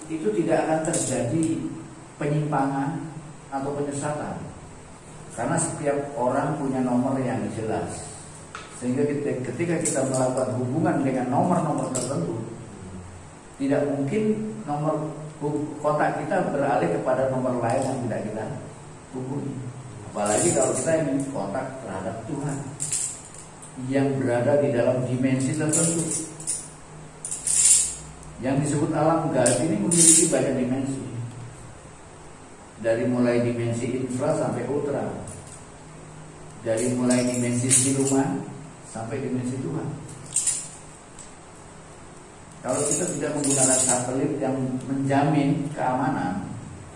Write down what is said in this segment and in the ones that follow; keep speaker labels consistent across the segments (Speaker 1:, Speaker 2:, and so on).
Speaker 1: itu tidak akan terjadi penyimpangan atau penyesatan, karena setiap orang punya nomor yang jelas, sehingga ketika kita melakukan hubungan dengan nomor-nomor tertentu, tidak mungkin nomor kontak kita beralih kepada nomor lain yang tidak kita hubungi. Apalagi kalau kita ingin kontak terhadap Tuhan yang berada di dalam dimensi tertentu. Yang disebut alam gaib ini memiliki banyak dimensi, dari mulai dimensi infra sampai ultra, dari mulai dimensi siluman sampai dimensi Tuhan. Kalau kita tidak menggunakan satelit yang menjamin keamanan,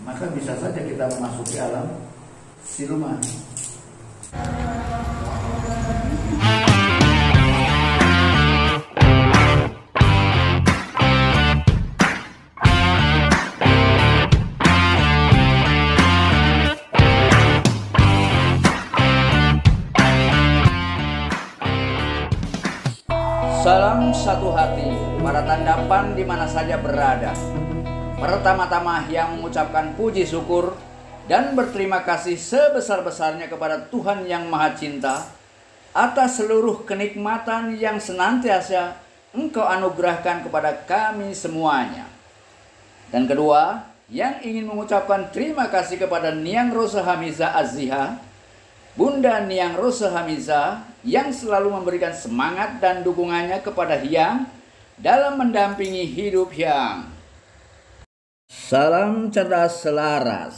Speaker 1: maka bisa saja kita memasuki alam siluman.
Speaker 2: Salam satu hati, para tandapan di mana saja berada. Pertama-tama yang mengucapkan puji syukur dan berterima kasih sebesar-besarnya kepada Tuhan yang Maha Cinta atas seluruh kenikmatan yang senantiasa Engkau anugerahkan kepada kami semuanya. Dan kedua, yang ingin mengucapkan terima kasih kepada Niang Rosa Hamiza Aziha, Bunda Niang Rosa Hamiza, yang selalu memberikan semangat dan dukungannya kepada Hyang dalam mendampingi hidup Hyang. Salam cerdas selaras.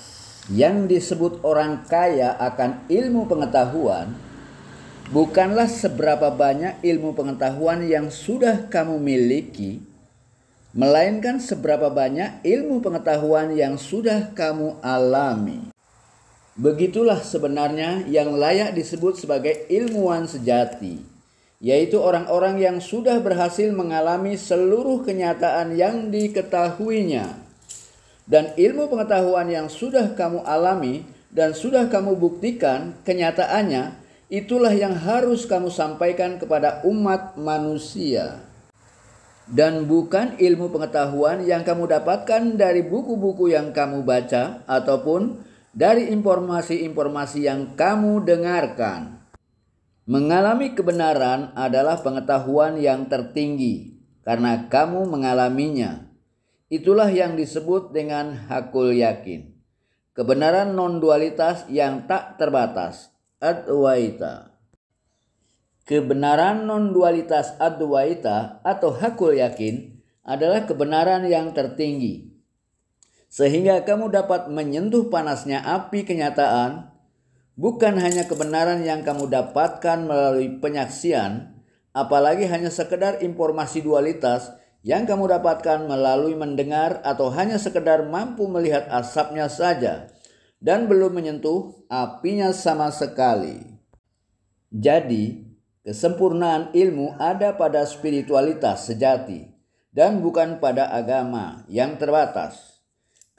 Speaker 2: Yang disebut orang kaya akan ilmu pengetahuan bukanlah seberapa banyak ilmu pengetahuan yang sudah kamu miliki, melainkan seberapa banyak ilmu pengetahuan yang sudah kamu alami. Begitulah sebenarnya yang layak disebut sebagai ilmuwan sejati, yaitu orang-orang yang sudah berhasil mengalami seluruh kenyataan yang diketahuinya. Dan ilmu pengetahuan yang sudah kamu alami dan sudah kamu buktikan kenyataannya, itulah yang harus kamu sampaikan kepada umat manusia. Dan bukan ilmu pengetahuan yang kamu dapatkan dari buku-buku yang kamu baca ataupun dari informasi-informasi yang kamu dengarkan. Mengalami kebenaran adalah pengetahuan yang tertinggi karena kamu mengalaminya. Itulah yang disebut dengan hakul yakin. Kebenaran non-dualitas yang tak terbatas, Adwaita. Kebenaran non-dualitas Adwaita atau hakul yakin adalah kebenaran yang tertinggi, sehingga kamu dapat menyentuh panasnya api kenyataan, bukan hanya kebenaran yang kamu dapatkan melalui penyaksian, apalagi hanya sekedar informasi dualitas yang kamu dapatkan melalui mendengar atau hanya sekedar mampu melihat asapnya saja dan belum menyentuh apinya sama sekali. Jadi, kesempurnaan ilmu ada pada spiritualitas sejati dan bukan pada agama yang terbatas.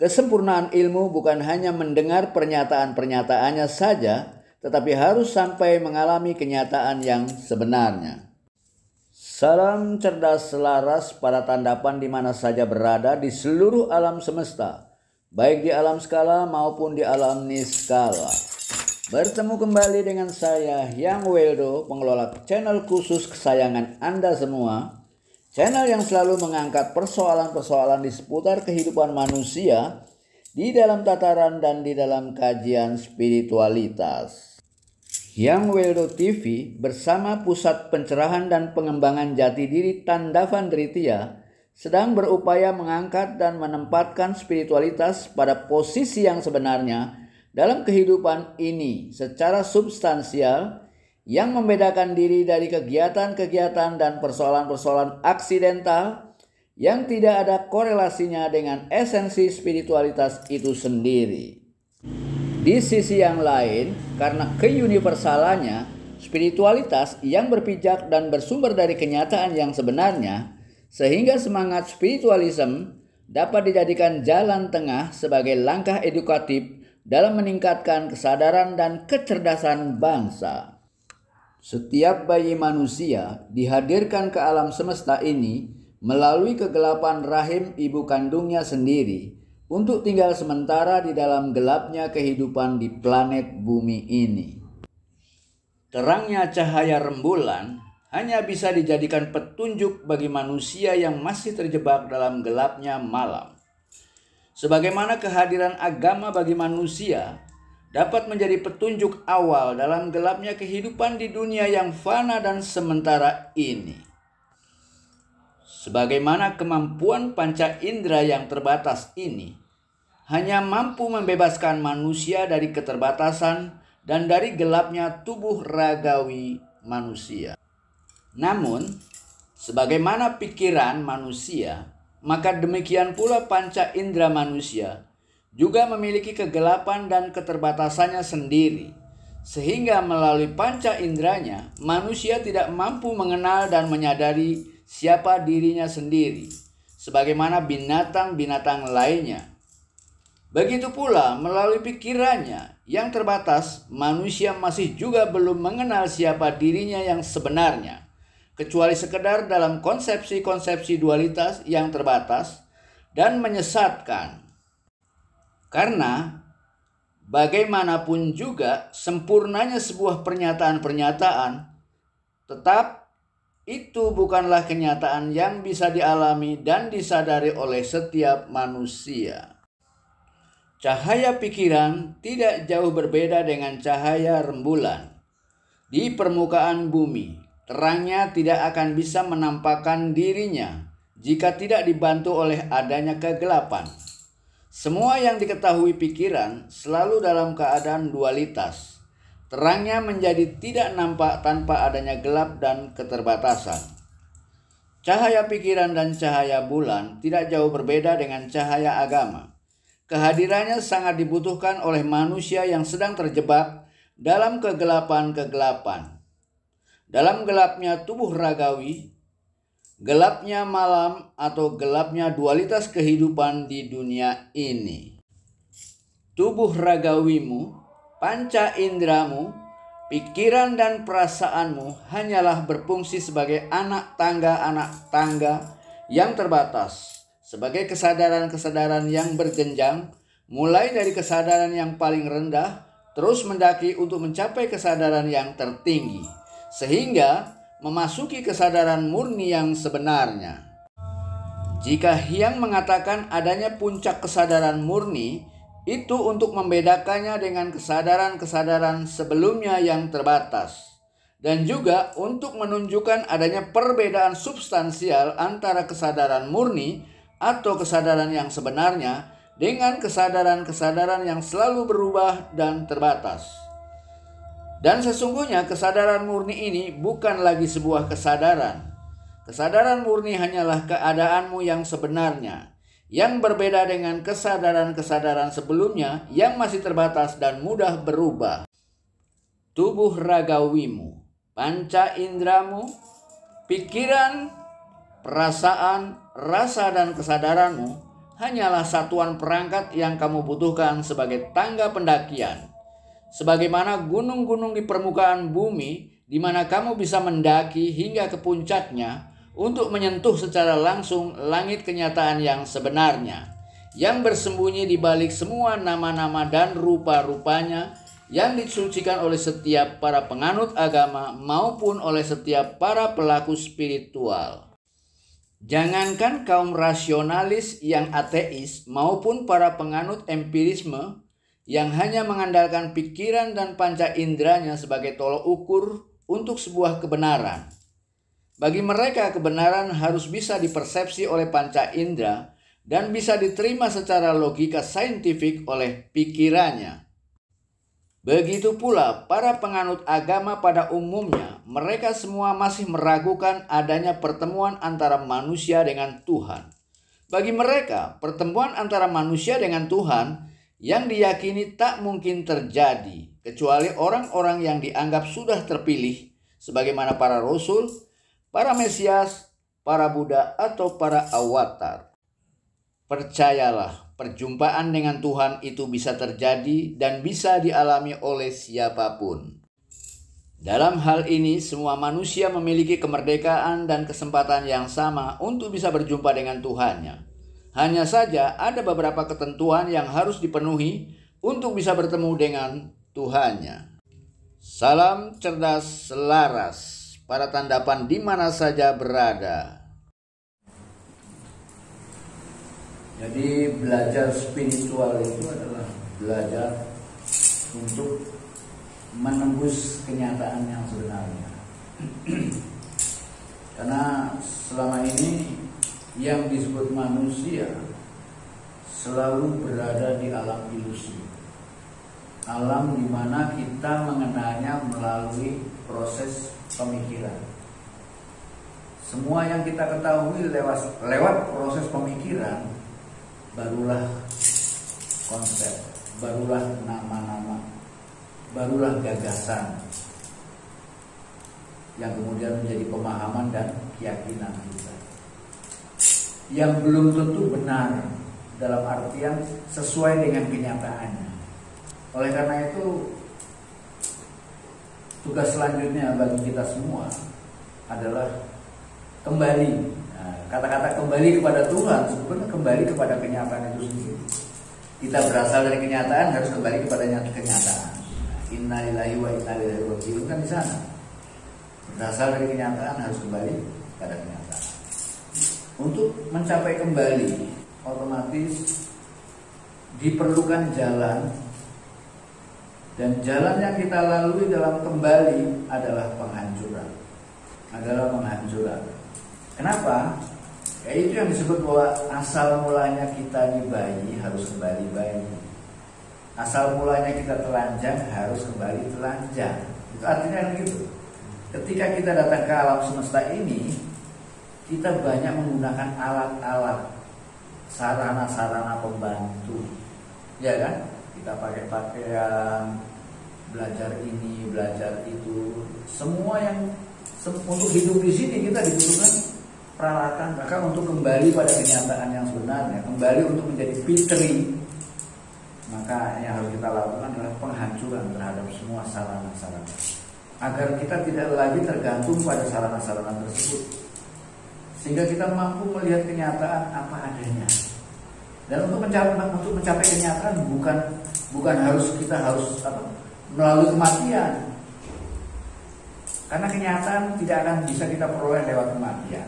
Speaker 2: Kesempurnaan ilmu bukan hanya mendengar pernyataan-pernyataannya saja, tetapi harus sampai mengalami kenyataan yang sebenarnya. Salam cerdas selaras para tandapan di mana saja berada di seluruh alam semesta, baik di alam skala maupun di alam niskala. Bertemu kembali dengan saya, Hyang Weldo, pengelola channel khusus kesayangan Anda semua. Channel yang selalu mengangkat persoalan-persoalan di seputar kehidupan manusia di dalam tataran dan di dalam kajian spiritualitas. Hyang Weldo TV bersama Pusat Pencerahan dan Pengembangan Jati Diri Tandavan Dritya sedang berupaya mengangkat dan menempatkan spiritualitas pada posisi yang sebenarnya dalam kehidupan ini secara substansial, yang membedakan diri dari kegiatan-kegiatan dan persoalan-persoalan aksidental yang tidak ada korelasinya dengan esensi spiritualitas itu sendiri. Di sisi yang lain, karena keuniversalannya, spiritualitas yang berpijak dan bersumber dari kenyataan yang sebenarnya, sehingga semangat spiritualisme dapat dijadikan jalan tengah sebagai langkah edukatif dalam meningkatkan kesadaran dan kecerdasan bangsa. Setiap bayi manusia dihadirkan ke alam semesta ini melalui kegelapan rahim ibu kandungnya sendiri untuk tinggal sementara di dalam gelapnya kehidupan di planet bumi ini. Terangnya cahaya rembulan hanya bisa dijadikan petunjuk bagi manusia yang masih terjebak dalam gelapnya malam. Sebagaimana kehadiran agama bagi manusia dapat menjadi petunjuk awal dalam gelapnya kehidupan di dunia yang fana dan sementara ini. Sebagaimana kemampuan panca indera yang terbatas ini hanya mampu membebaskan manusia dari keterbatasan dan dari gelapnya tubuh ragawi manusia. Namun, sebagaimana pikiran manusia, maka demikian pula panca indera manusia juga memiliki kegelapan dan keterbatasannya sendiri, sehingga melalui panca inderanya manusia tidak mampu mengenal dan menyadari siapa dirinya sendiri, sebagaimana binatang-binatang lainnya. Begitu pula melalui pikirannya yang terbatas, manusia masih juga belum mengenal siapa dirinya yang sebenarnya, kecuali sekedar dalam konsepsi-konsepsi dualitas yang terbatas dan menyesatkan. Karena bagaimanapun juga sempurnanya sebuah pernyataan-pernyataan, tetap itu bukanlah kenyataan yang bisa dialami dan disadari oleh setiap manusia. Cahaya pikiran tidak jauh berbeda dengan cahaya rembulan. Di permukaan bumi, terangnya tidak akan bisa menampakkan dirinya jika tidak dibantu oleh adanya kegelapan. Semua yang diketahui pikiran selalu dalam keadaan dualitas. Terangnya menjadi tidak nampak tanpa adanya gelap dan keterbatasan. Cahaya pikiran dan cahaya bulan tidak jauh berbeda dengan cahaya agama. Kehadirannya sangat dibutuhkan oleh manusia yang sedang terjebak dalam kegelapan-kegelapan. Dalam gelapnya tubuh ragawi, gelapnya malam atau gelapnya dualitas kehidupan di dunia ini. Tubuh ragawimu, panca inderamu, pikiran dan perasaanmu hanyalah berfungsi sebagai anak tangga yang terbatas, sebagai kesadaran-kesadaran yang berjenjang, mulai dari kesadaran yang paling rendah, terus mendaki untuk mencapai kesadaran yang tertinggi, sehingga memasuki kesadaran murni yang sebenarnya. Jika Hyang mengatakan adanya puncak kesadaran murni, itu untuk membedakannya dengan kesadaran-kesadaran sebelumnya yang terbatas, dan juga untuk menunjukkan adanya perbedaan substansial antara kesadaran murni atau kesadaran yang sebenarnya dengan kesadaran-kesadaran yang selalu berubah dan terbatas. Dan sesungguhnya kesadaran murni ini bukan lagi sebuah kesadaran. Kesadaran murni hanyalah keadaanmu yang sebenarnya, yang berbeda dengan kesadaran-kesadaran sebelumnya yang masih terbatas dan mudah berubah. Tubuh ragawimu, panca inderamu, pikiran, perasaan, rasa dan kesadaranmu hanyalah satuan perangkat yang kamu butuhkan sebagai tangga pendakian. Sebagaimana gunung-gunung di permukaan bumi di mana kamu bisa mendaki hingga ke puncaknya untuk menyentuh secara langsung langit kenyataan yang sebenarnya, yang bersembunyi di balik semua nama-nama dan rupa-rupanya yang disucikan oleh setiap para penganut agama maupun oleh setiap para pelaku spiritual. Jangankan kaum rasionalis yang ateis maupun para penganut empirisme yang hanya mengandalkan pikiran dan panca inderanya sebagai tolok ukur untuk sebuah kebenaran. Bagi mereka kebenaran harus bisa dipersepsi oleh panca indera dan bisa diterima secara logika saintifik oleh pikirannya. Begitu pula para penganut agama pada umumnya, mereka semua masih meragukan adanya pertemuan antara manusia dengan Tuhan. Bagi mereka, pertemuan antara manusia dengan Tuhan yang diyakini tak mungkin terjadi, kecuali orang-orang yang dianggap sudah terpilih, sebagaimana para rasul, para mesias, para Buddha, atau para awatar. Percayalah, perjumpaan dengan Tuhan itu bisa terjadi dan bisa dialami oleh siapapun. Dalam hal ini, semua manusia memiliki kemerdekaan dan kesempatan yang sama untuk bisa berjumpa dengan Tuhannya. Hanya saja ada beberapa ketentuan yang harus dipenuhi untuk bisa bertemu dengan Tuhannya. Salam cerdas selaras para tandapan di mana saja berada.
Speaker 1: Jadi belajar spiritual itu adalah belajar untuk menembus kenyataan yang sebenarnya. Karena selama ini yang disebut manusia selalu berada di alam ilusi. Alam di mana kita mengenalnya melalui proses pemikiran. Semua yang kita ketahui lewat proses pemikiran, barulah konsep, barulah nama-nama, barulah gagasan yang kemudian menjadi pemahaman dan keyakinan kita, yang belum tentu benar dalam artian sesuai dengan kenyataannya. Oleh karena itu, tugas selanjutnya bagi kita semua adalah kembali. Kata-kata kembali kepada Tuhan sebenarnya kembali kepada kenyataan itu sendiri. Kita berasal dari kenyataan, harus kembali kepada kenyataan. Inna lillahi wa inna ilaihi raji'un kan di sana. Berasal dari kenyataan, harus kembali pada kenyataan. Untuk mencapai kembali, otomatis diperlukan jalan, dan jalan yang kita lalui dalam kembali adalah penghancuran. Kenapa? Ya itu yang disebut bahwa asal mulanya kita di bayi harus kembali bayi. Asal mulanya kita telanjang harus kembali telanjang. Itu artinya gitu. Ketika kita datang ke alam semesta ini, kita banyak menggunakan alat-alat, sarana-sarana pembantu, ya kan? Kita pakai pakaian, belajar ini, belajar itu, semua yang untuk hidup di sini kita dibutuhkan peralatan. Maka untuk kembali pada kenyataan yang sebenarnya, kembali untuk menjadi fitri, maka yang harus kita lakukan adalah penghancuran terhadap semua sarana-sarana, agar kita tidak lagi tergantung pada sarana-sarana tersebut, sehingga kita mampu melihat kenyataan apa adanya. Dan untuk mencapai kenyataan bukan kita harus melalui kematian, karena kenyataan tidak akan bisa kita peroleh lewat kematian.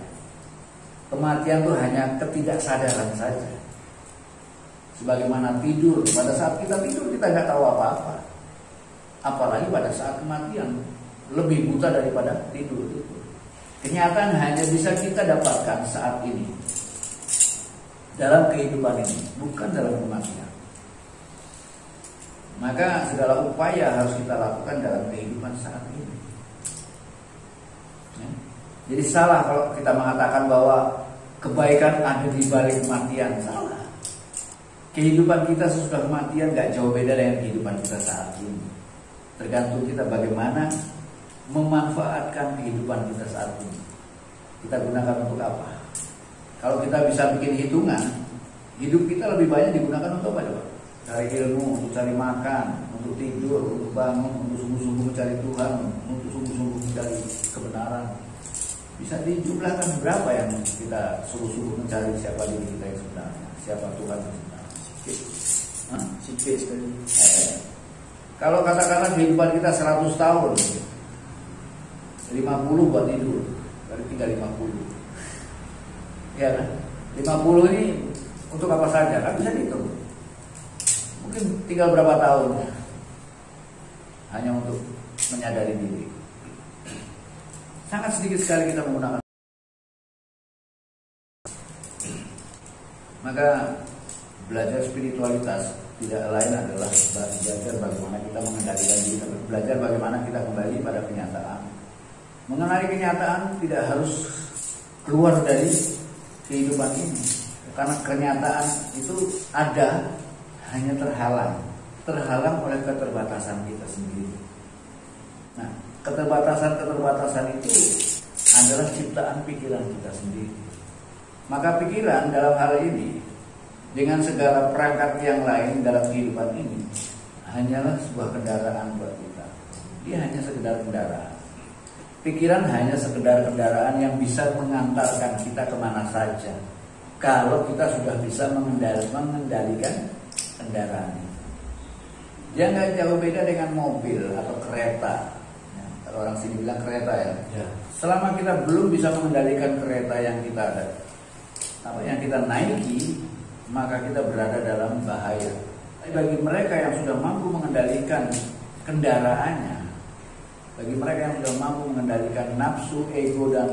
Speaker 1: Kematian itu hanya ketidaksadaran saja. Sebagaimana tidur, pada saat kita tidur kita nggak tahu apa-apa, apalagi pada saat kematian lebih buta daripada tidur itu. Kenyataan hanya bisa kita dapatkan saat ini, dalam kehidupan ini, bukan dalam kematian. Maka segala upaya harus kita lakukan dalam kehidupan saat ini. Jadi salah kalau kita mengatakan bahwa kebaikan ada di balik kematian. Salah. Kehidupan kita sesudah kematian gak jauh beda dengan kehidupan kita saat ini. Tergantung kita bagaimana memanfaatkan kehidupan kita saat ini. Kita gunakan untuk apa? Kalau kita bisa bikin hitungan, hidup kita lebih banyak digunakan untuk apa? Cari ilmu, untuk cari makan, untuk tidur, untuk bangun, untuk sungguh-sungguh mencari Tuhan, untuk sungguh-sungguh mencari kebenaran. Bisa dijumlahkan berapa yang kita sungguh-sungguh mencari siapa diri kita yang sebenarnya, siapa Tuhan yang sebenarnya. Sipit sekali. Kalau katakanlah kehidupan kita 100 tahun, 50 buat tidur, berarti tinggal 50. Ya kan? 50 ini untuk apa saja? Kan bisa dihitung. Mungkin tinggal berapa tahun hanya untuk menyadari diri. Sangat sedikit sekali kita menggunakan. Maka belajar spiritualitas tidak lain adalah belajar bagaimana kita mengendalikan diri, belajar bagaimana kita kembali pada kenyataan. Mengenali kenyataan tidak harus keluar dari kehidupan ini, karena kenyataan itu ada, hanya terhalang oleh keterbatasan kita sendiri. Nah, keterbatasan itu adalah ciptaan pikiran kita sendiri. Maka pikiran dalam hal ini, dengan segala perangkat yang lain dalam kehidupan ini, hanyalah sebuah kendaraan buat kita. Dia hanya sekedar kendaraan. Pikiran hanya sekedar kendaraan yang bisa mengantarkan kita kemana saja. Kalau kita sudah bisa mengendalikan kendaraan. Dia nggak jauh beda dengan mobil atau kereta. Ya, kalau orang sini bilang kereta ya. Selama kita belum bisa mengendalikan kereta yang kita naiki, maka kita berada dalam bahaya. Bagi mereka yang sudah mampu mengendalikan kendaraannya, bagi mereka yang sudah mampu mengendalikan nafsu, ego, dan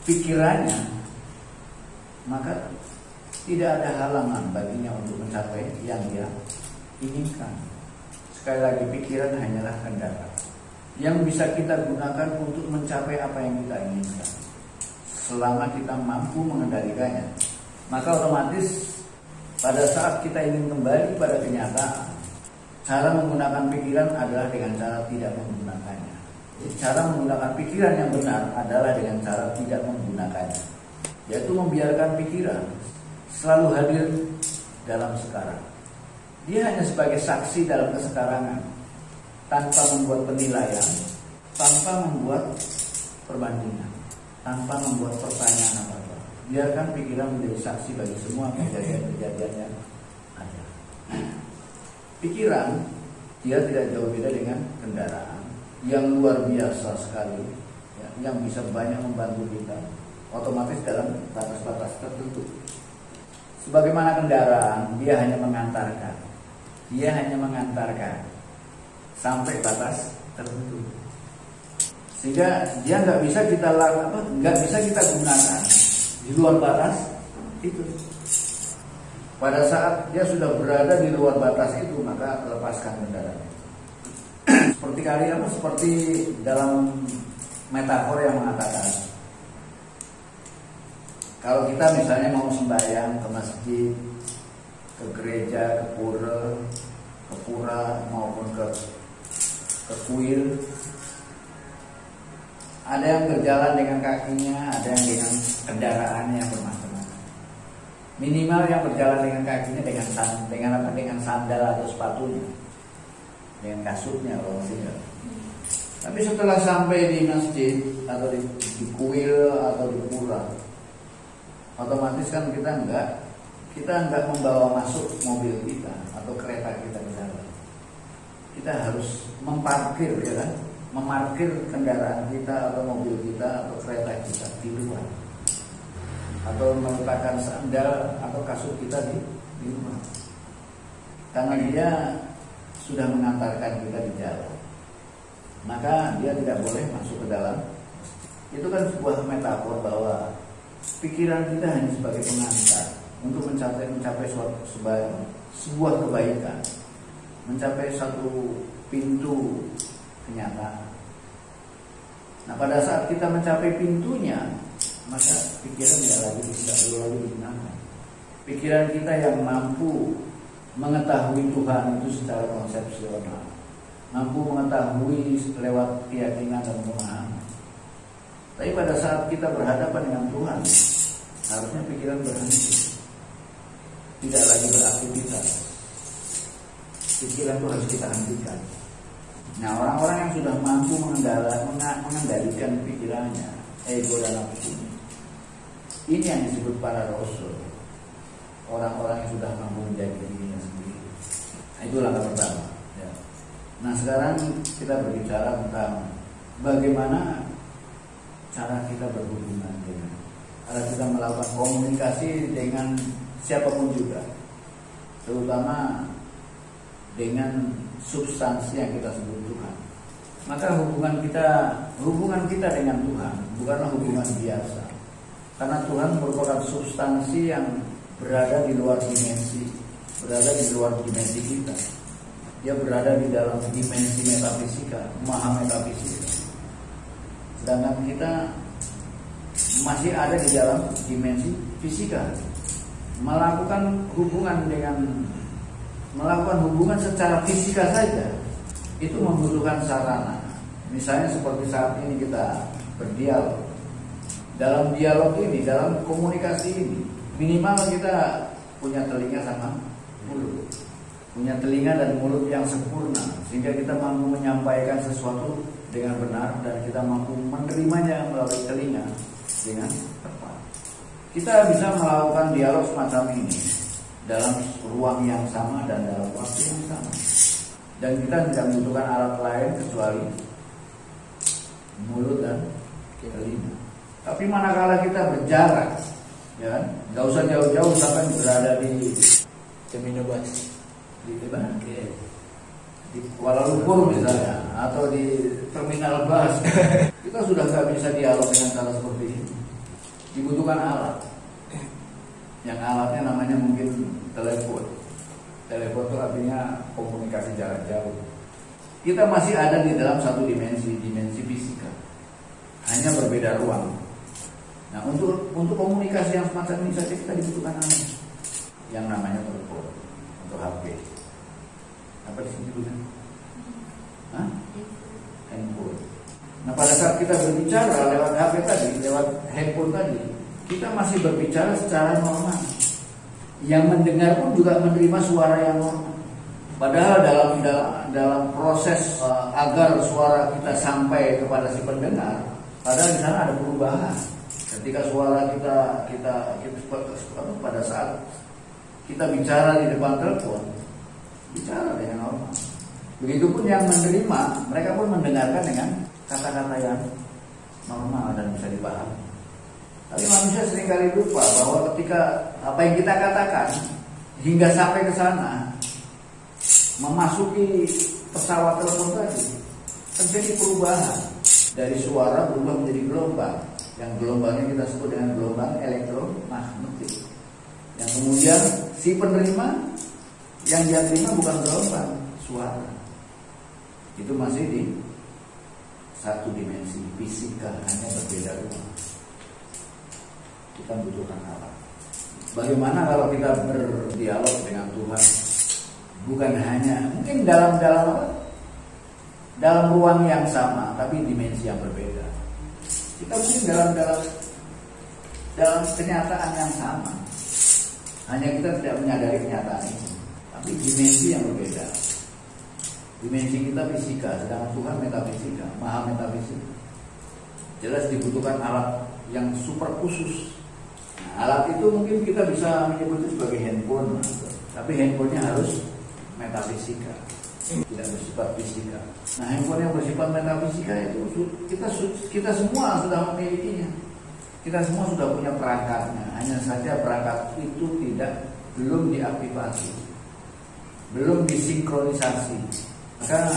Speaker 1: pikirannya, maka tidak ada halangan baginya untuk mencapai yang dia inginkan. Sekali lagi, pikiran hanyalah kendaraan yang bisa kita gunakan untuk mencapai apa yang kita inginkan. Selama kita mampu mengendalikannya, maka otomatis pada saat kita ingin kembali pada kenyataan, cara menggunakan pikiran adalah dengan cara tidak menggunakannya. Cara menggunakan pikiran yang benar adalah dengan cara tidak menggunakannya, yaitu membiarkan pikiran selalu hadir dalam sekarang. Dia hanya sebagai saksi dalam kesekarangan, tanpa membuat penilaian, tanpa membuat perbandingan, tanpa membuat pertanyaan apa-apa. Biarkan pikiran menjadi saksi bagi semua kejadian-kejadian yang ada. Pikiran, dia tidak jauh beda dengan kendaraan yang luar biasa sekali, ya, yang bisa banyak membantu kita, otomatis dalam batas-batas tertentu. Sebagaimana kendaraan, dia hanya mengantarkan sampai batas tertentu, sehingga dia nggak bisa kita gunakan di luar batas itu. Pada saat dia sudah berada di luar batas itu, maka lepaskan kendaraan. Seperti dalam metafor yang mengatakan, kalau kita misalnya mau sembahyang ke masjid, ke gereja, ke pura maupun ke kuil, ada yang berjalan dengan kakinya, ada yang dengan kendaraannya bermacam-macam. Minimal yang berjalan dengan kakinya dengan sandal atau sepatunya, dengan kasutnya kalau tidak. Tapi setelah sampai di masjid atau di kuil atau di pura, otomatis kan kita enggak membawa masuk mobil kita atau kereta kita ke dalam. Kita harus memarkir kendaraan kita atau mobil kita atau kereta kita di luar, atau meletakkan sandal atau kasut kita di rumah, karena dia sudah mengantarkan kita di jalan, maka dia tidak boleh masuk ke dalam. Itu kan sebuah metafor bahwa pikiran kita hanya sebagai pengantar untuk mencapai sebuah kebaikan, mencapai satu pintu kenyataan. Nah, pada saat kita mencapai pintunya, maka pikiran tidak perlu lagi digunakan. Pikiran kita yang mampu mengetahui Tuhan itu secara konsepsional, mampu mengetahui lewat keyakinan dan pemahaman. Tapi pada saat kita berhadapan dengan Tuhan, harusnya pikiran berhenti, tidak lagi beraktivitas. Pikiran itu harus kita hentikan. Nah, orang-orang yang sudah mampu mengendalikan pikirannya, ego dan nafsunya, ini yang disebut para rasul, orang-orang yang sudah mampu menjadi dirinya sendiri. Nah, itu langkah pertama ya. Nah, sekarang kita berbicara tentang bagaimana cara kita berhubungan dengan, cara kita melakukan komunikasi dengan siapapun juga, terutama dengan substansi yang kita sebut Tuhan. Maka hubungan kita dengan Tuhan bukanlah hubungan biasa, karena Tuhan merupakan substansi yang berada di luar dimensi kita. Dia berada di dalam dimensi metafisika, maha metafisika. Sedangkan kita masih ada di dalam dimensi fisika. Melakukan hubungan secara fisika saja itu membutuhkan sarana. Misalnya seperti saat ini kita berdialog. Dalam dialog ini, dalam komunikasi ini, minimal kita punya telinga sama mulut. punya telinga dan mulut yang sempurna, sehingga kita mampu menyampaikan sesuatu dengan benar dan kita mampu menerimanya melalui telinga dengan tepat. Kita bisa melakukan dialog semacam ini dalam ruang yang sama dan dalam waktu yang sama, dan kita tidak membutuhkan alat lain kecuali mulut dan telinga. Tapi manakala kita berjarak, ya kan, nggak usah jauh-jauh sampai berada di
Speaker 3: Terminal bus.
Speaker 1: di mana? Di Kuala Lumpur misalnya, atau di terminal bus, kita sudah nggak bisa dialog dengan cara seperti ini. Dibutuhkan alat, yang alatnya namanya mungkin telepon. Telepon itu artinya komunikasi jarak jauh. Kita masih ada di dalam satu dimensi fisika, hanya berbeda ruang. Nah, untuk komunikasi yang semacam ini saja kita dibutuhkan alat, yang namanya telepon atau HP. Apa disebutnya? Handphone. Nah, pada saat kita berbicara lewat HP tadi, lewat handphone tadi, kita masih berbicara secara normal. Yang mendengar pun juga menerima suara yang normal. Padahal dalam proses agar suara kita sampai kepada si pendengar, padahal di sana ada perubahan. Ketika suara kita pada saat kita bicara di depan telepon, bicara dengan normal. Begitupun yang menerima, mereka pun mendengarkan dengan kata-kata yang normal dan bisa dipahami. Tapi manusia seringkali lupa bahwa ketika apa yang kita katakan hingga sampai ke sana, memasuki pesawat telepon tadi, terjadi perubahan dari suara berubah menjadi gelombang. Yang gelombangnya kita sebut dengan gelombang elektromagnetik. Yang kemudian si penerima yang dia terima bukan gelombang, suara. Itu masih di satu dimensi fisika, hanya berbeda ruang. Kita butuhkan alat. Bagaimana kalau kita berdialog dengan Tuhan? Bukan hanya mungkin dalam ruang yang sama, tapi dimensi yang berbeda. Kita mungkin dalam kenyataan yang sama, hanya kita tidak menyadari kenyataan itu. Tapi dimensi yang berbeda. Dimensi kita fisika, sedangkan Tuhan metafisika, maha metafisika. Jelas dibutuhkan alat yang super khusus. Nah, alat itu mungkin kita bisa menyebutnya sebagai handphone, tapi handphonenya harus metafisika, tidak bersifat fisika. Nah, handphone yang bersifat metafisika itu kita semua sudah memilikinya. Kita semua sudah punya perangkatnya. Hanya saja perangkat itu belum diaktifasi, belum disinkronisasi. Maka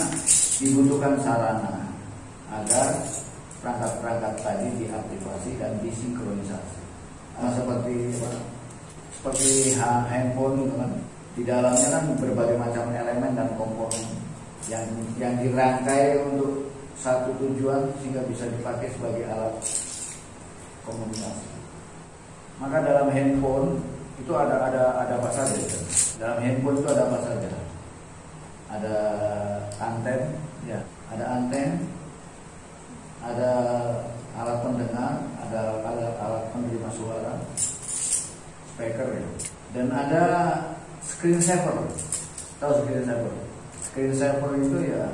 Speaker 1: dibutuhkan sarana agar perangkat-perangkat tadi diaktifasi dan disinkronisasi. Seperti handphone itu kan, di dalamnya kan berbagai macam elemen dan komponen yang dirangkai untuk satu tujuan sehingga bisa dipakai sebagai alat komunikasi. Maka dalam handphone itu ada apa saja? Dalam handphone itu ada apa saja? Ada anten, ya, ada alat pendengar, ada alat penerima suara, speaker, ya. Dan ada screen saver. Tahu screen saver? Screen saver itu ya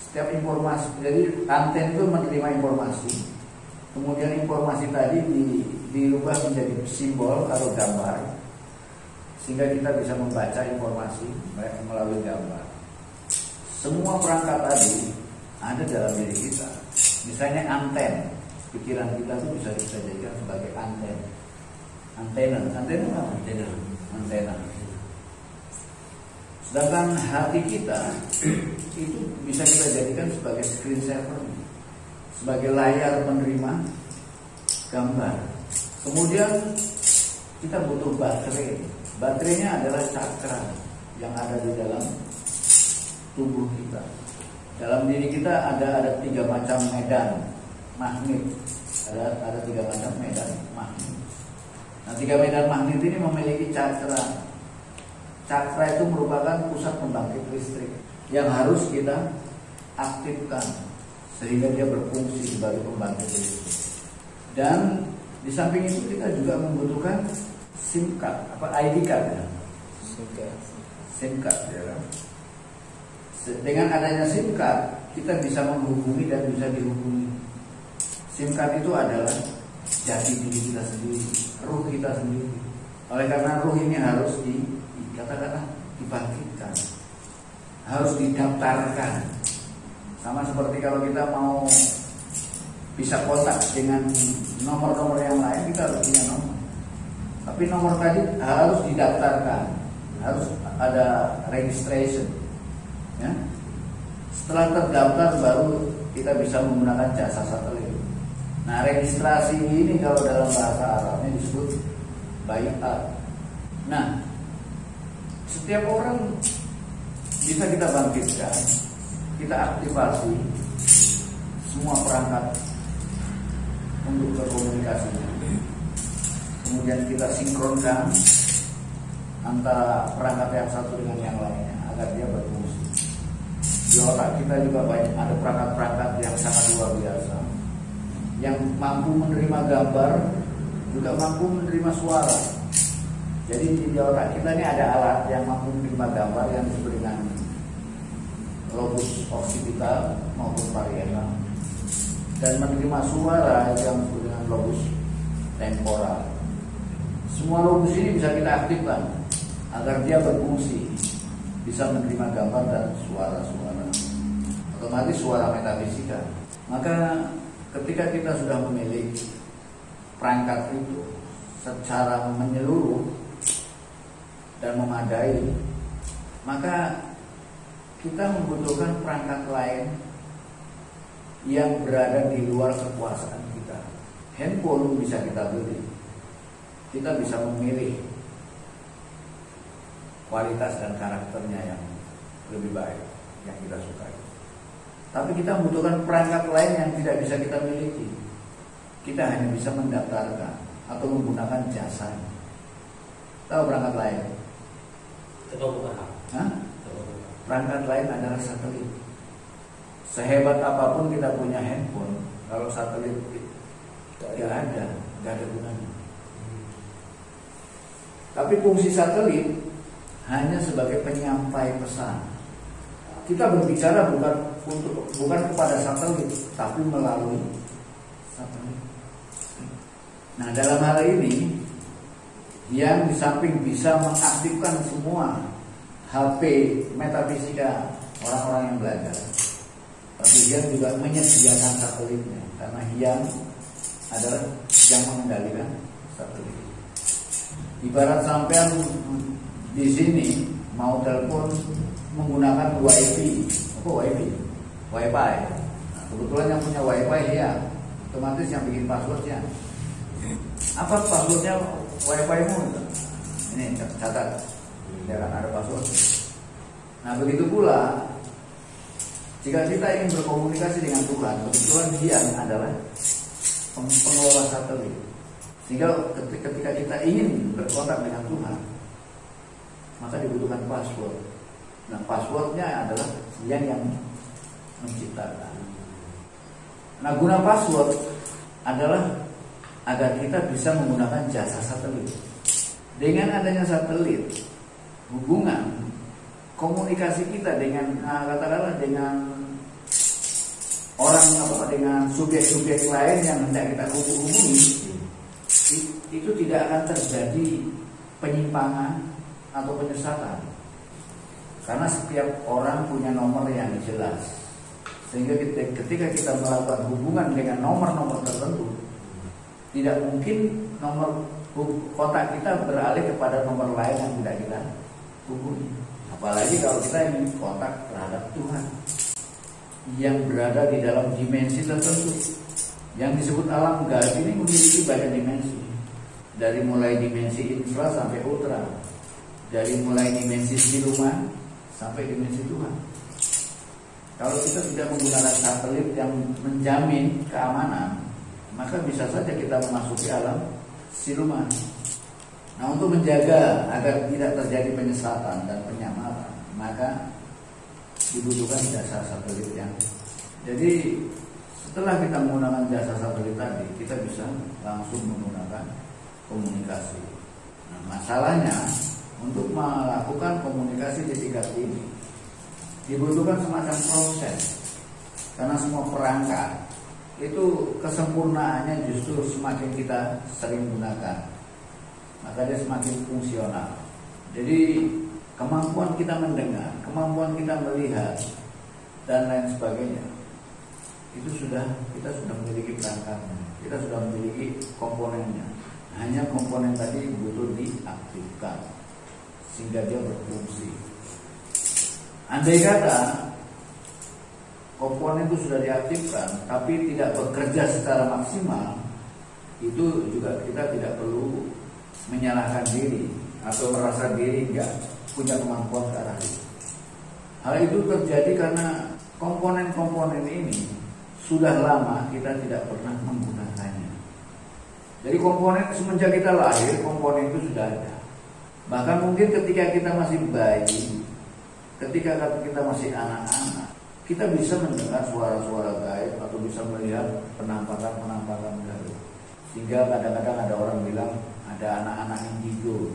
Speaker 1: setiap informasi. Jadi anten itu menerima informasi, kemudian informasi tadi dirubah menjadi simbol atau gambar, sehingga kita bisa membaca informasi melalui gambar. Semua perangkat tadi ada dalam diri kita. Misalnya anten, pikiran kita itu bisa dijadikan sebagai anten. Antena apa? Antena. Sedangkan hati kita itu bisa kita jadikan sebagai screen saver, sebagai layar penerima gambar. Kemudian kita butuh baterai. Baterainya adalah cakra yang ada di dalam tubuh kita. Dalam diri kita ada 3 macam medan magnet. Ada 3 macam medan magnet. Nah, 3 medan magnet ini memiliki cakra. Cakra itu merupakan pusat pembangkit listrik yang harus kita aktifkan sehingga dia berfungsi sebagai pembangkit listrik. Dan di samping itu kita juga membutuhkan SIM card, ID card ya. SIM card ya kan? Dengan adanya SIM card kita bisa menghubungi dan bisa dihubungi. SIM card itu adalah jati diri kita sendiri, ruh kita sendiri. Oleh karena ruh ini harus katakanlah dibangkitkan, harus didaftarkan. Sama seperti kalau kita mau bisa kontak dengan nomor-nomor yang lain, kita harus punya nomor. Tapi nomor tadi harus didaftarkan, harus ada registration. Ya. Setelah terdaftar baru kita bisa menggunakan jasa satelit. Nah, registrasi ini kalau dalam bahasa Arabnya disebut bai'at. Nah, setiap orang bisa kita bangkitkan, kita aktifasi semua perangkat untuk berkomunikasi. Kemudian kita sinkronkan antara perangkat yang satu dengan yang lainnya agar dia berfungsi. Di otak kita juga banyak ada perangkat-perangkat yang sangat luar biasa, yang mampu menerima gambar, juga mampu menerima suara. Jadi di otak kita ini ada alat yang mampu menerima gambar yang disebut dengan lobus occipital maupun parietal, dan menerima suara yang disebut dengan lobus temporal. Semua lobus ini bisa kita aktifkan agar dia berfungsi, bisa menerima gambar dan suara-suara, otomatis suara metafisika. Maka ketika kita sudah memiliki perangkat itu secara menyeluruh dan memadai, maka kita membutuhkan perangkat lain yang berada di luar kekuasaan kita. Handphone bisa kita beli, kita bisa memilih kualitas dan karakternya yang lebih baik, yang kita sukai. Tapi kita membutuhkan perangkat lain yang tidak bisa kita miliki. Kita hanya bisa mendaftarkan atau menggunakan jasa. Tahu perangkat lain? Perangkat lain adalah satelit. Sehebat apapun kita punya handphone, kalau satelit tidak ada gunanya. Tapi fungsi satelit hanya sebagai penyampai pesan. Kita berbicara bukan kepada satelit, tapi melalui satelit. Nah, dalam hal ini yang di samping bisa mengaktifkan semua HP metafisika orang-orang yang belajar, tapi dia juga menyediakan satelitnya, karena yang adalah yang mengendalikan satelit. Ibarat sampean di sini mau telepon menggunakan WiFi. Wi-Fi. Nah, kebetulan yang punya Wi-Fi ya, otomatis yang bikin passwordnya. Apa passwordnya Wi-Fi-mu? Ini catat, ya kan ada password. Nah, begitu pula jika kita ingin berkomunikasi dengan Tuhan, kebetulan dia adalah pengelola satelit. Sehingga ketika kita ingin berkontak dengan Tuhan, maka dibutuhkan password. Nah, passwordnya adalah dia yang menciptakan. Nah, guna password adalah agar kita bisa menggunakan jasa satelit. Dengan adanya satelit, hubungan komunikasi kita dengan katakanlah dengan orang dengan subjek-subjek lain yang hendak kita hubungi, itu tidak akan terjadi penyimpangan atau penyesatan, karena setiap orang punya nomor yang jelas. Sehingga ketika kita melakukan hubungan dengan nomor-nomor tertentu, tidak mungkin nomor kontak kita beralih kepada nomor lain yang tidak kita hubungi. Apalagi kalau kita ingin kontak terhadap Tuhan yang berada di dalam dimensi tertentu. Yang disebut alam gaib ini memiliki banyak dimensi, dari mulai dimensi infra sampai ultra, dari mulai dimensi siluman sampai dimensi Tuhan. Kalau kita tidak menggunakan satelit yang menjamin keamanan, maka bisa saja kita memasuki alam siluman. Nah, untuk menjaga agar tidak terjadi penyesatan dan penyamaran, maka dibutuhkan jasa satelit yang. Jadi setelah kita menggunakan jasa satelit tadi, kita bisa langsung menggunakan komunikasi. Nah, masalahnya untuk melakukan komunikasi komunikasi di tingkat ini dibutuhkan semacam proses, karena semua perangkat itu kesempurnaannya justru semakin kita sering gunakan, maka dia semakin fungsional. Jadi kemampuan kita mendengar, kemampuan kita melihat, dan lain sebagainya, itu kita sudah memiliki perangkatnya, kita sudah memiliki komponennya. Hanya komponen tadi butuh diaktifkan sehingga dia berfungsi. Andai kata komponen itu sudah diaktifkan tapi tidak bekerja secara maksimal, itu juga kita tidak perlu menyalahkan diri atau merasa diri nggak punya kemampuan ke arah itu. Hal itu terjadi karena komponen-komponen ini sudah lama kita tidak pernah menggunakannya. Jadi komponen semenjak kita lahir, komponen itu sudah ada. Bahkan mungkin ketika kita masih bayi, ketika kita masih anak-anak, kita bisa mendengar suara-suara gaib atau bisa melihat penampakan-penampakan gaib. Sehingga kadang-kadang ada orang bilang ada anak-anak indigo.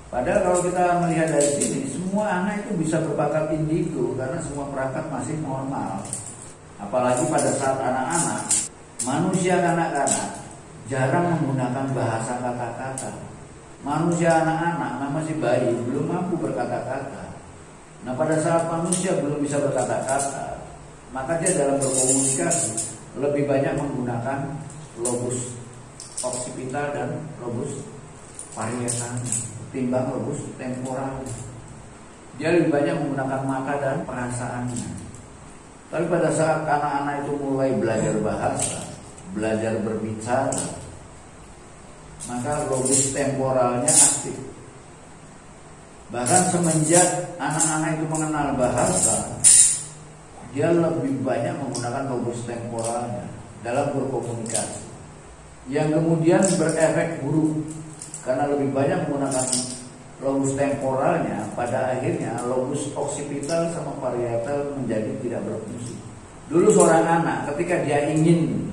Speaker 1: Padahal kalau kita melihat dari sini, semua anak itu bisa berbakat indigo karena semua perangkat masih normal. Apalagi pada saat anak-anak, manusia kanak-kanak jarang menggunakan bahasa kata-kata. Manusia anak-anak masih bayi belum mampu berkata-kata. Nah, pada saat manusia belum bisa berkata-kata, maka dia dalam berkomunikasi lebih banyak menggunakan lobus occipital dan lobus parietal ketimbang lobus temporal. Dia lebih banyak menggunakan mata dan perasaannya. Tapi pada saat anak-anak itu mulai belajar bahasa, belajar berbicara, maka lobus temporalnya aktif. Bahkan semenjak anak-anak itu mengenal bahasa, dia lebih banyak menggunakan lobus temporalnya dalam berkomunikasi, yang kemudian berefek buruk karena lebih banyak menggunakan lobus temporalnya. Pada akhirnya lobus occipital sama parietal menjadi tidak berfungsi. Dulu seorang anak ketika dia ingin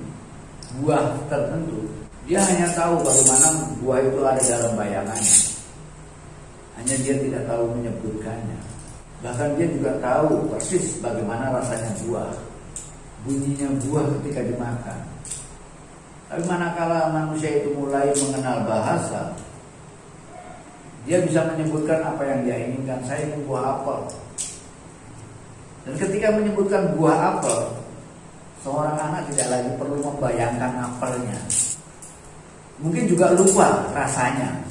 Speaker 1: buah tertentu, dia hanya tahu bagaimana buah itu ada dalam bayangannya. Hanya dia tidak tahu menyebutkannya. Bahkan dia juga tahu persis bagaimana rasanya buah, bunyinya buah ketika dimakan. Tapi manakala manusia itu mulai mengenal bahasa, dia bisa menyebutkan apa yang dia inginkan. Saya ingin buah apel. Dan ketika menyebutkan buah apel, seorang anak tidak lagi perlu membayangkan apelnya. Mungkin juga lupa rasanya.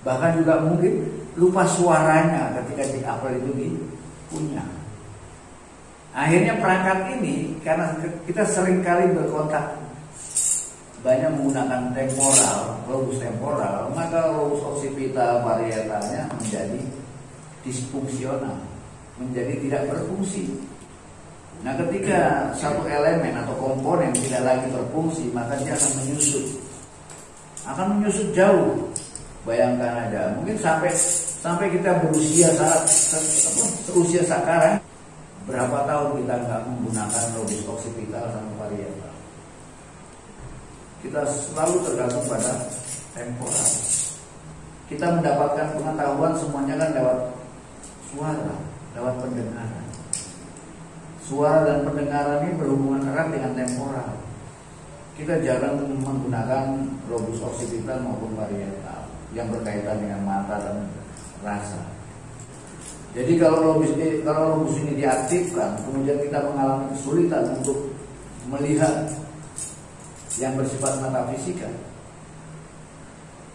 Speaker 1: Bahkan juga mungkin lupa suaranya ketika di apel itu dipunya. Akhirnya perangkat ini, karena kita seringkali berkontak banyak menggunakan temporal, lobus temporal, maka lobus occipital parietalnya menjadi disfungsional, menjadi tidak berfungsi. Nah, ketika satu elemen atau komponen tidak lagi berfungsi, maka dia akan menyusut jauh. Bayangkan aja, mungkin sampai kita berusia seusia sekarang, berapa tahun kita nggak menggunakan lobus occipital sama parietal. Kita selalu tergantung pada temporal. Kita mendapatkan pengetahuan semuanya kan lewat suara, lewat pendengaran. Suara dan pendengaran ini berhubungan erat dengan temporal. Kita jarang menggunakan lobus occipital maupun parietal yang berkaitan dengan mata dan rasa. Jadi kalau lobus ini diaktifkan, kemudian kita mengalami kesulitan untuk melihat yang bersifat metafisika,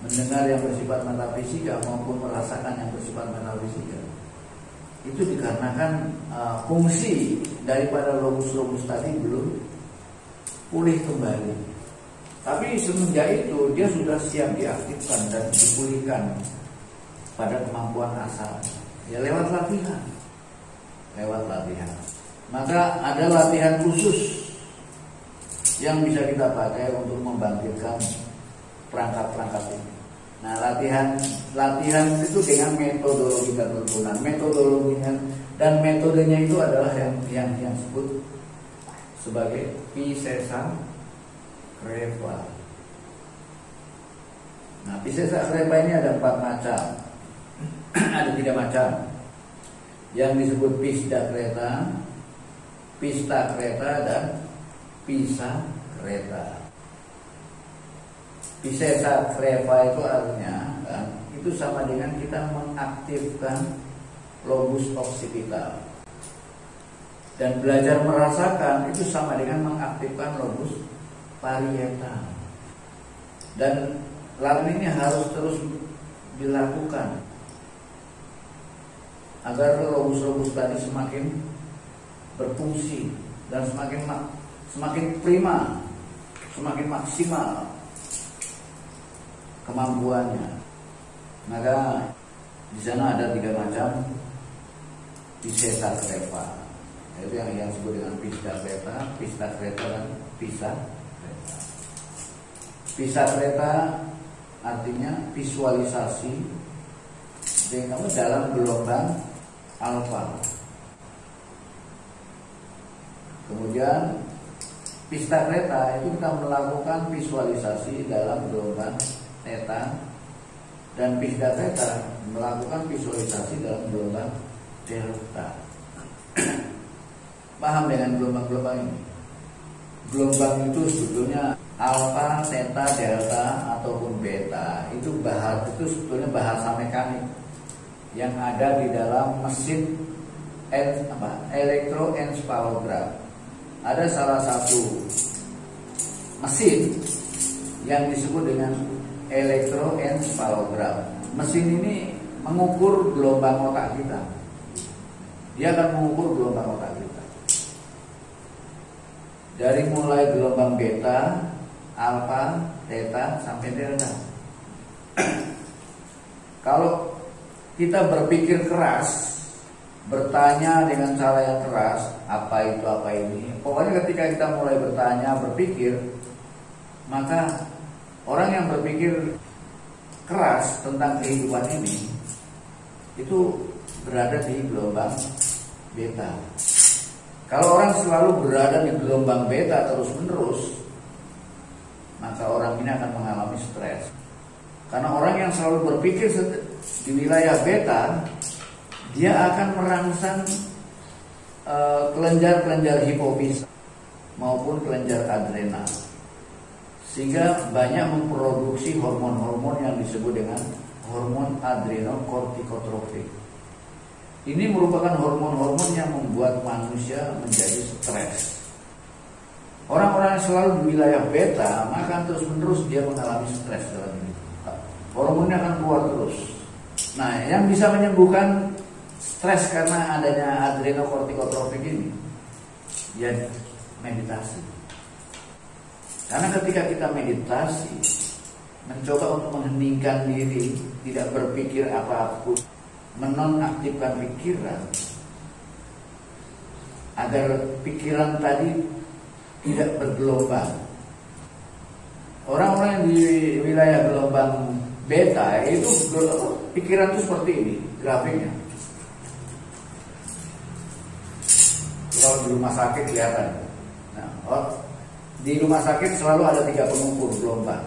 Speaker 1: mendengar yang bersifat metafisika maupun merasakan yang bersifat metafisika, itu dikarenakan fungsi daripada lobus-lobus tadi belum pulih kembali. Tapi semenjak itu dia sudah siap diaktifkan dan dipulihkan pada kemampuan asal. Ya lewat latihan. Maka ada latihan khusus yang bisa kita pakai untuk membangkitkan perangkat-perangkat ini. Nah, latihan itu dengan metodologi tertentu. Metodologinya dan metodenya itu adalah yang disebut sebagai Pisesa Reva. Nah, Pisesa Reva ini ada 4 macam. Ada 3 macam. Yang disebut pista kreta, dan pisa kreta. Pisesa kreta itu artinya kan, itu sama dengan kita mengaktifkan lobus occipital. Dan belajar merasakan itu sama dengan mengaktifkan lobus parietal. Dan lalu ini harus terus dilakukan agar lobus-lobus tadi semakin berfungsi dan semakin prima, semakin maksimal kemampuannya. Maka di sana ada 3 macam pisesa kreta, yaitu yang disebut dengan pista kreta, dan pisa kreta. Pisa kreta artinya visualisasi dengan dalam gelombang alfa. Kemudian pista kreta itu kita melakukan visualisasi dalam gelombang theta, dan pista kreta melakukan visualisasi dalam gelombang delta. Paham dengan gelombang-gelombang ini? Gelombang itu sebetulnya alfa, theta, delta ataupun beta itu sebetulnya bahasa mekanik yang ada di dalam mesin elektroencephalograf. Ada salah satu mesin yang disebut dengan elektroencephalograf. Mesin ini mengukur gelombang otak kita. Dia akan mengukur gelombang otak kita. Dari mulai gelombang beta, alfa, theta sampai delta. Kalau kita berpikir keras, bertanya dengan cara yang keras, apa itu, apa ini. Pokoknya ketika kita mulai bertanya, berpikir, maka orang yang berpikir keras tentang kehidupan ini itu berada di gelombang beta. Kalau orang selalu berada di gelombang beta terus-menerus, maka orang ini akan mengalami stres. Karena orang yang selalu berpikir di wilayah beta, dia akan merangsang kelenjar-kelenjar hipofis maupun kelenjar adrenal, sehingga banyak memproduksi hormon-hormon yang disebut dengan hormon adrenokortikotrofik. Ini merupakan hormon-hormon yang membuat manusia menjadi stres. Orang-orang yang selalu di wilayah beta, maka terus-menerus dia mengalami stres dalam hidup. Hormonnya akan keluar terus. Nah, yang bisa menyembuhkan stres karena adanya adrenokortikotrofik ini, ya meditasi. Karena ketika kita meditasi, mencoba untuk mengheningkan diri, tidak berpikir apapun, menonaktifkan pikiran, agar pikiran tadi tidak bergelombang. Orang-orang yang di wilayah gelombang beta itu pikiran itu seperti ini grafiknya. Kalau di rumah sakit kelihatan. Nah, di rumah sakit selalu ada 3 pengukur gelombang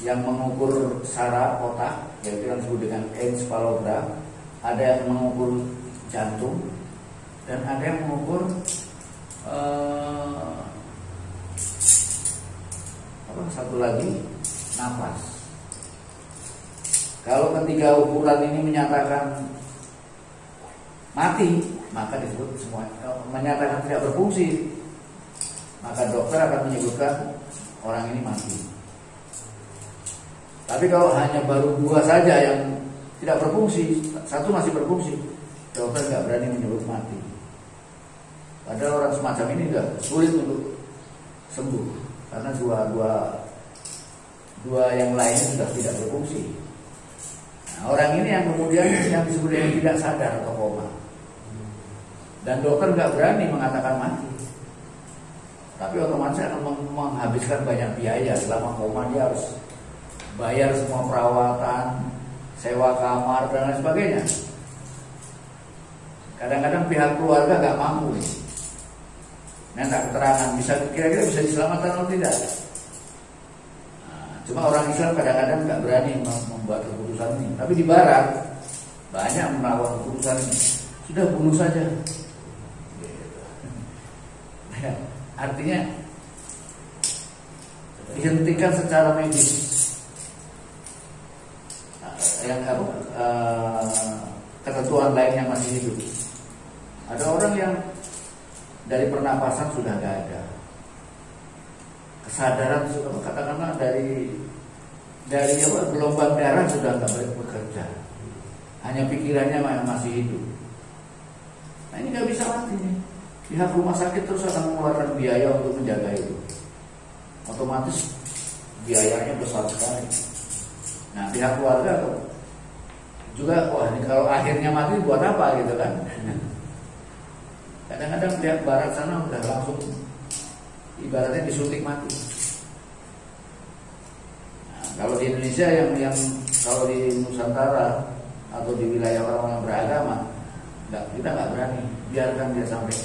Speaker 1: yang mengukur saraf otak, yaitu yang disebut dengan encephalograf. Ada yang mengukur jantung, dan ada yang mengukur satu lagi napas. Kalau ketiga ukuran ini menyatakan mati, maka disebut semua menyatakan tidak berfungsi, maka dokter akan menyebutkan orang ini mati. Tapi kalau hanya baru 2 saja yang tidak berfungsi, 1 masih berfungsi, dokter nggak berani menyebut mati. Padahal orang semacam ini sudah sulit untuk sembuh, karena dua yang lain sudah tidak berfungsi. Nah, orang ini yang kemudian yang disebut dengan tidak sadar atau koma, dan dokter nggak berani mengatakan mati. Tapi otomatis akan menghabiskan banyak biaya. Selama koma dia harus bayar semua perawatan, sewa kamar dan lain sebagainya. Kadang-kadang pihak keluarga nggak mampu minta keterangan kira-kira bisa diselamatkan atau tidak. Nah, cuma orang Islam kadang-kadang nggak berani membuat keputusan ini. Tapi di Barat banyak melawan keputusan ini. Sudah bunuh saja. Artinya dihentikan secara medis. Yang ketentuan lain yang masih hidup. Ada orang yang dari pernapasan sudah gak ada, kesadaran sudah, katakanlah dari gelombang darah sudah nggak bekerja, hanya pikirannya masih hidup. Nah ini nggak bisa mati nih. Pihak rumah sakit terus akan mengeluarkan biaya untuk menjaga itu. Otomatis biayanya besar sekali. Nah pihak keluarga juga, wah ini kalau akhirnya mati buat apa gitu kan? Kadang-kadang pihak barat sana udah langsung ibaratnya disuntik mati. Nah, kalau di Indonesia yang kalau di Nusantara atau di wilayah orang-orang yang beragama, kita nggak berani, biarkan dia sampai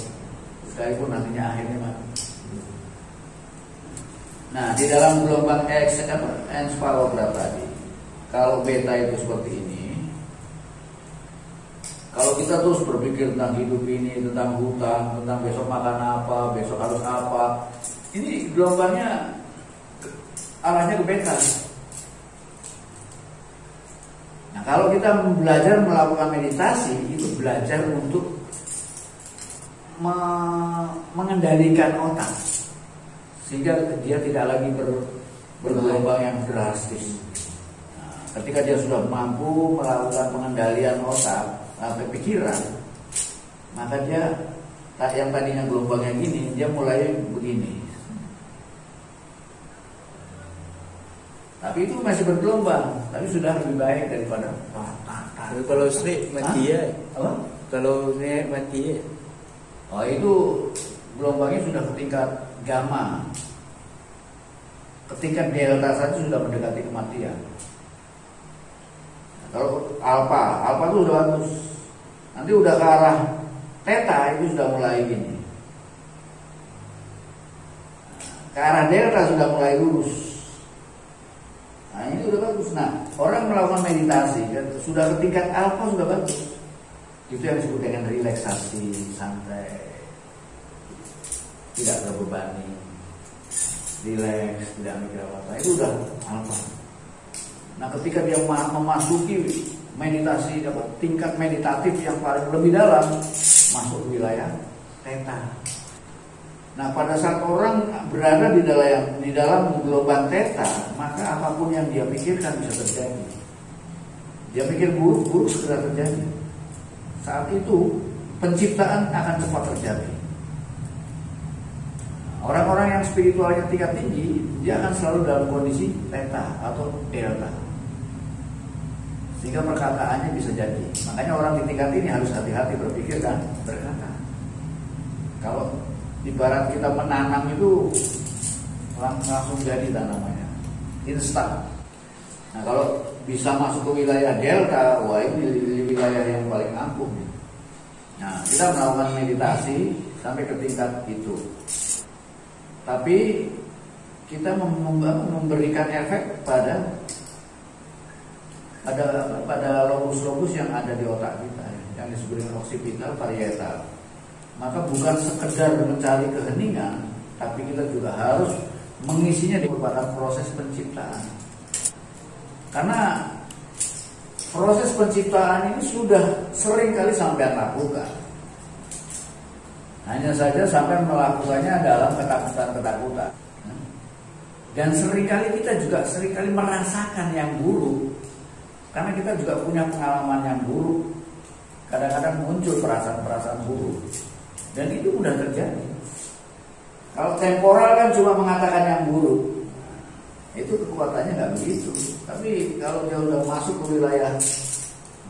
Speaker 1: sekalipun nantinya akhirnya mati. Nah di dalam gelombang encephalograph tadi, kalau beta itu seperti ini. Kalau kita terus berpikir tentang hidup ini, tentang hutang, tentang besok makan apa, besok harus apa, ini gelombangnya arahnya ke beta. Nah kalau kita belajar melakukan meditasi, itu belajar untuk mengendalikan otak, sehingga dia tidak lagi bergelombang yang drastis. Nah, ketika dia sudah mampu melakukan pengendalian otak sampai pikiran, maka dia yang tadinya gelombangnya gini, dia mulai begini. Tapi itu masih bergelombang, tapi sudah lebih baik daripada
Speaker 3: Kalau Sri mati ya.
Speaker 1: Apa?
Speaker 3: Kalau Sri mati ya.
Speaker 1: Oh itu gelombangnya sudah ke tingkat gamma. Ketika delta saja sudah mendekati kematian. Kalau alpha itu sudah bagus. Nanti udah ke arah theta itu sudah mulai gini. Ke arah delta sudah mulai lurus. Nah ini udah bagus. Nah orang melakukan meditasi sudah ke tingkat alpha sudah bagus. Itu yang disebut dengan relaksasi, santai, tidak terbebani, rileks, tidak mikir apa-apa. Itu udah alpha. Nah ketika dia memasuki meditasi, tingkat meditatif yang paling lebih dalam, masuk ke wilayah theta. Nah pada saat orang berada di dalam gelombang theta, maka apapun yang dia pikirkan bisa terjadi. Dia pikir buruk segera terjadi. Saat itu penciptaan akan cepat terjadi. Orang-orang yang spiritualnya tingkat tinggi, dia akan selalu dalam kondisi theta atau delta, sehingga perkataannya bisa jadi. Makanya orang di tingkat ini harus hati-hati berpikir dan berkata. Kalau ibarat kita menanam itu langsung jadi tanamannya, instan. Nah kalau bisa masuk ke wilayah delta, wah ini wilayah yang paling ampuh. Nah kita melakukan meditasi sampai ke tingkat itu. Tapi kita memberikan efek pada lobus-lobus yang ada di otak kita, yang disebut dengan occipital parietal. Maka bukan sekedar mencari keheningan, tapi kita juga harus mengisinya pada proses penciptaan. Karena proses penciptaan ini sudah sering kali sampai lakukan. Hanya saja sampai melakukannya dalam ketakutan-ketakutan. Dan seringkali kita juga merasakan yang buruk. Karena kita juga punya pengalaman yang buruk. Kadang-kadang muncul perasaan-perasaan buruk. Dan itu mudah terjadi. Kalau temporal kan cuma mengatakan yang buruk, itu kekuatannya nggak begitu. Tapi kalau dia udah masuk ke wilayah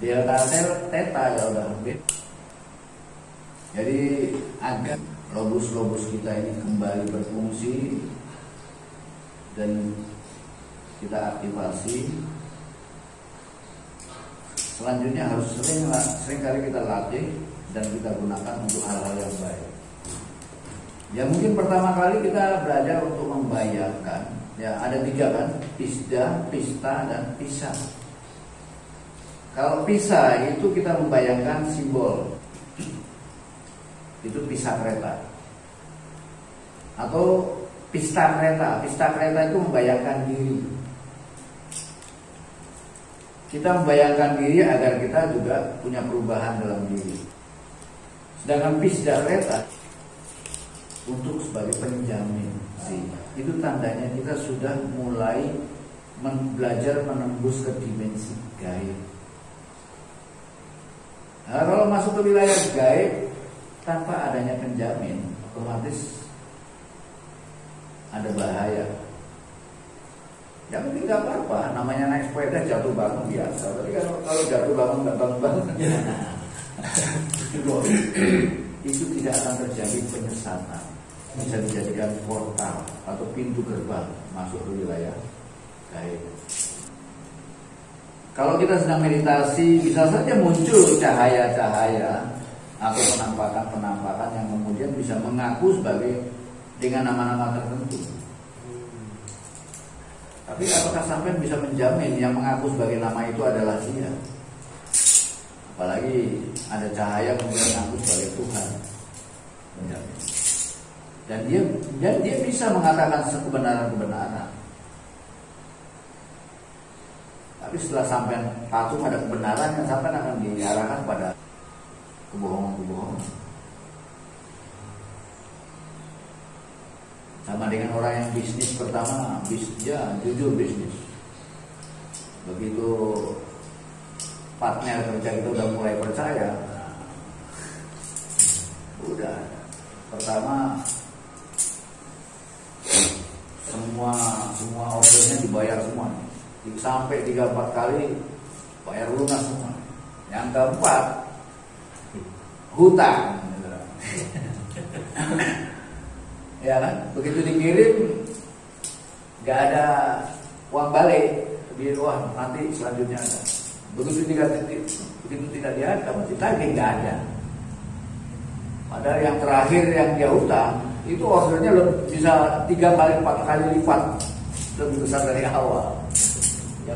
Speaker 1: delta theta ya udah beda. Jadi agar lobus-lobus kita ini kembali berfungsi dan kita aktivasi, selanjutnya harus sering kali kita latih dan kita gunakan untuk hal-hal yang baik. Ya mungkin pertama kali kita belajar untuk membayangkan. Ya ada 3 kan, Pisda, Pista, dan Pisa. Kalau pisa itu kita membayangkan simbol, itu pisa kereta. Atau pista kereta itu membayangkan diri. Kita membayangkan diri agar kita juga punya perubahan dalam diri. Sedangkan pista kereta untuk sebagai penjamin sih. Itu tandanya kita sudah mulai belajar menembus ke dimensi gaib. Nah, kalau masuk ke wilayah gaib tanpa adanya penjamin, otomatis ada bahaya. Yang penting nggak apa-apa, namanya naik sepeda jatuh bangun biasa. Tapi kalau jatuh bangun nggak bangun, itu tidak akan terjadi penyesatan. Bisa dijadikan portal atau pintu gerbang masuk ke wilayah gaib. Kalau kita sedang meditasi, bisa saja muncul cahaya-cahaya atau penampakan-penampakan yang kemudian bisa mengaku sebagai dengan nama-nama tertentu. Tapi apakah sampai bisa menjamin yang mengaku sebagai nama itu adalah dia? Apalagi ada cahaya kemudian mengaku sebagai Tuhan. Menjamin. Dan dia bisa mengatakan kebenaran-kebenaran. Tapi setelah sampai patuh pada kebenaran, yang sampai akan diarahkan pada kebohongan-kebohongan. Sama dengan orang yang bisnis pertama, jujur bisnis. Begitu partner kerja kita udah mulai percaya, udah pertama semua ordernya dibayar semua, sampai 3-4 kali bayar lunas semua. Yang keempat hutang. Ya kan, begitu dikirim nggak ada uang balik, wah nanti selanjutnya ada. Begitu tidak diada, masih tagih nggak ada. Padahal yang terakhir yang dia hutang itu ordernya bisa 3 kali 4 kali lipat lebih besar dari awal. Ya,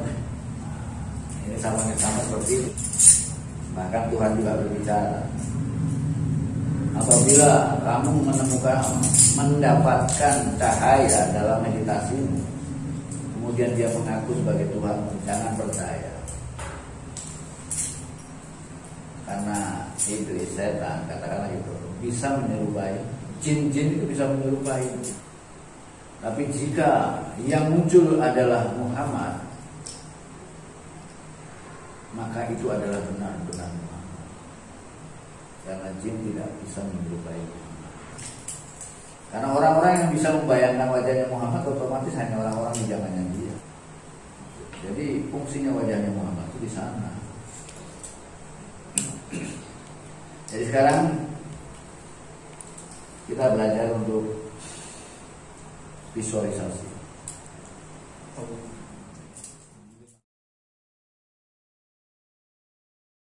Speaker 1: ini sama seperti itu. Bahkan Tuhan juga berbicara. Apabila kamu mendapatkan cahaya dalam meditasimu, kemudian dia mengaku sebagai Tuhan, jangan percaya. Karena iblis, setan, katakanlah itu, bisa menyerupai, jin-jin itu bisa menyerupai. Tapi jika yang muncul adalah Muhammad, maka itu adalah benar-benar Muhammad. Karena jin tidak bisa menyerupai Muhammad. Karena orang-orang yang bisa membayangkan wajahnya Muhammad otomatis hanya orang-orang di zamannya dia. Jadi fungsinya wajahnya Muhammad itu di sana. Jadi sekarang kita belajar untuk visualisasi.